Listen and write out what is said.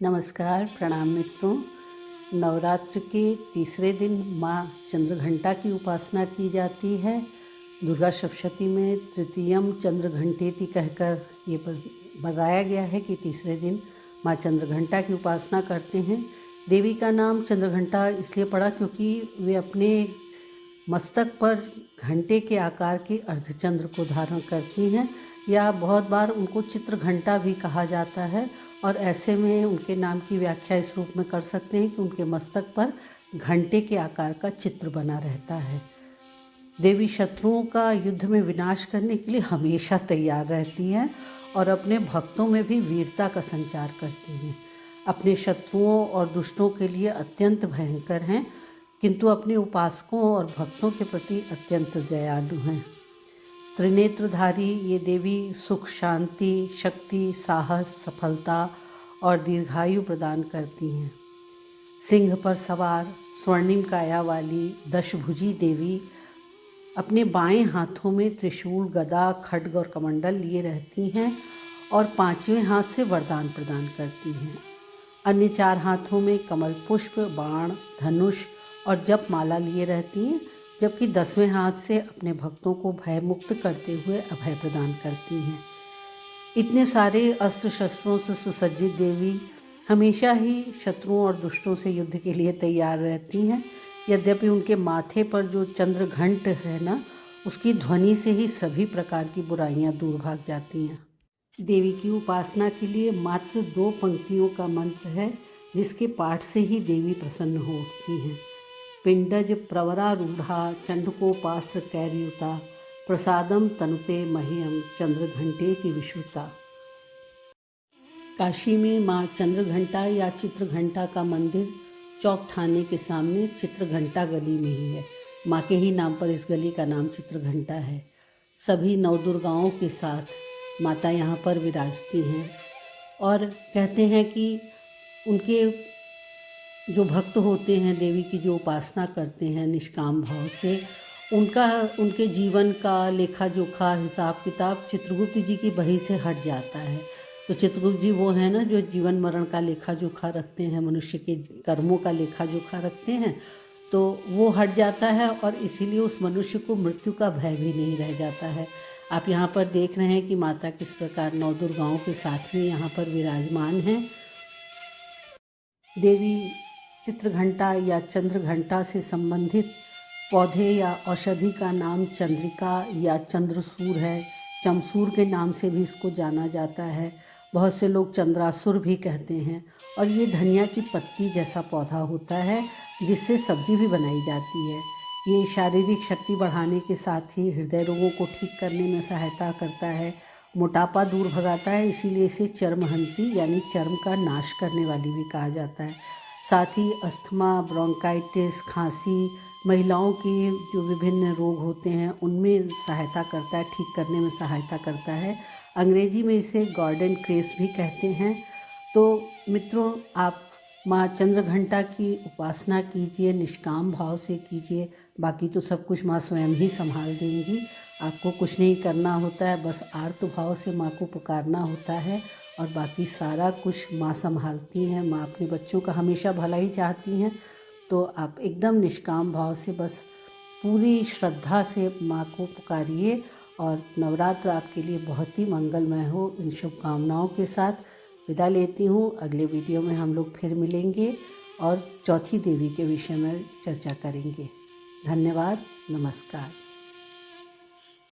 नमस्कार, प्रणाम मित्रों। नवरात्र के तीसरे दिन माँ चंद्रघंटा की उपासना की जाती है। दुर्गा सप्तशती में तृतीयम चंद्रघंटेति कहकर ये बताया गया है कि तीसरे दिन माँ चंद्रघंटा की उपासना करते हैं। देवी का नाम चंद्रघंटा इसलिए पड़ा क्योंकि वे अपने मस्तक पर घंटे के आकार के अर्धचंद्र को धारण करती हैं, या बहुत बार उनको चित्रघंटा भी कहा जाता है। और ऐसे में उनके नाम की व्याख्या इस रूप में कर सकते हैं कि उनके मस्तक पर घंटे के आकार का चित्र बना रहता है। देवी शत्रुओं का युद्ध में विनाश करने के लिए हमेशा तैयार रहती हैं और अपने भक्तों में भी वीरता का संचार करती हैं। अपने शत्रुओं और दुष्टों के लिए अत्यंत भयंकर हैं, किंतु अपने उपासकों और भक्तों के प्रति अत्यंत दयालु हैं। त्रिनेत्रधारी ये देवी सुख, शांति, शक्ति, साहस, सफलता और दीर्घायु प्रदान करती हैं। सिंह पर सवार स्वर्णिम काया वाली दशभुजी देवी अपने बाएं हाथों में त्रिशूल, गदा, खड्ग और कमंडल लिए रहती हैं और पांचवें हाथ से वरदान प्रदान करती हैं। अन्य चार हाथों में कमल पुष्प, बाण, धनुष और जप माला लिए रहती हैं, जबकि 10वें हाथ से अपने भक्तों को भय मुक्त करते हुए अभय प्रदान करती हैं। इतने सारे अस्त्र शस्त्रों से सुसज्जित देवी हमेशा ही शत्रुओं और दुष्टों से युद्ध के लिए तैयार रहती हैं। यद्यपि उनके माथे पर जो चंद्रघंट है ना, उसकी ध्वनि से ही सभी प्रकार की बुराइयां दूर भाग जाती हैं। देवी की उपासना के लिए मात्र 2 पंक्तियों का मंत्र है, जिसके पाठ से ही देवी प्रसन्न हो उठती हैं। पिंडज प्रवरारूढ़ा चंडकोपास्त्र कैर्युता प्रसादम तनुते मह्यम चंद्रघंटेति विश्रुता। काशी में माँ चंद्रघंटा या चित्रघंटा का मंदिर चौक थाने के सामने चित्रघंटा गली में ही है। माँ के ही नाम पर इस गली का नाम चित्रघंटा है। सभी नवदुर्गाओं के साथ माता यहाँ पर विराजती हैं और कहते हैं कि उनके जो भक्त होते हैं, देवी की जो उपासना करते हैं निष्काम भाव से, उनके जीवन का लेखा जोखा, हिसाब किताब चित्रगुप्त जी की बही से हट जाता है। तो चित्रगुप्त जी वो हैं ना जो जीवन मरण का लेखा जोखा रखते हैं, मनुष्य के कर्मों का लेखा जोखा रखते हैं, तो वो हट जाता है और इसीलिए उस मनुष्य को मृत्यु का भय भी नहीं रह जाता है। आप यहाँ पर देख रहे हैं कि माता किस प्रकार नवदुर्गाओं के साथ में यहाँ पर विराजमान हैं। देवी चित्रघंटा या चंद्रघंटा से संबंधित पौधे या औषधि का नाम चंद्रिका या चंद्रसूर है। चमसूर के नाम से भी इसको जाना जाता है। बहुत से लोग चंद्रासुर भी कहते हैं। और ये धनिया की पत्ती जैसा पौधा होता है, जिससे सब्जी भी बनाई जाती है। ये शारीरिक शक्ति बढ़ाने के साथ ही हृदय रोगों को ठीक करने में सहायता करता है, मोटापा दूर भगाता है, इसीलिए इसे चर्महंती यानी चर्म का नाश करने वाली भी कहा जाता है। साथ ही अस्थमा, ब्रोंकाइटिस, खांसी, महिलाओं के जो विभिन्न रोग होते हैं उनमें सहायता करता है, ठीक करने में सहायता करता है। अंग्रेजी में इसे गॉर्डन क्रेस भी कहते हैं। तो मित्रों, आप माँ चंद्रघंटा की उपासना कीजिए, निष्काम भाव से कीजिए। बाकी तो सब कुछ माँ स्वयं ही संभाल देंगी। आपको कुछ नहीं करना होता है, बस आर्त भाव से माँ को पुकारना होता है और बाकी सारा कुछ माँ संभालती हैं। माँ अपने बच्चों का हमेशा भला ही चाहती हैं। तो आप एकदम निष्काम भाव से बस पूरी श्रद्धा से माँ को पुकारिए और नवरात्र आपके लिए बहुत ही मंगलमय हो। इन शुभकामनाओं के साथ विदा लेती हूँ। अगले वीडियो में हम लोग फिर मिलेंगे और चौथी देवी के विषय में चर्चा करेंगे। धन्यवाद, नमस्कार।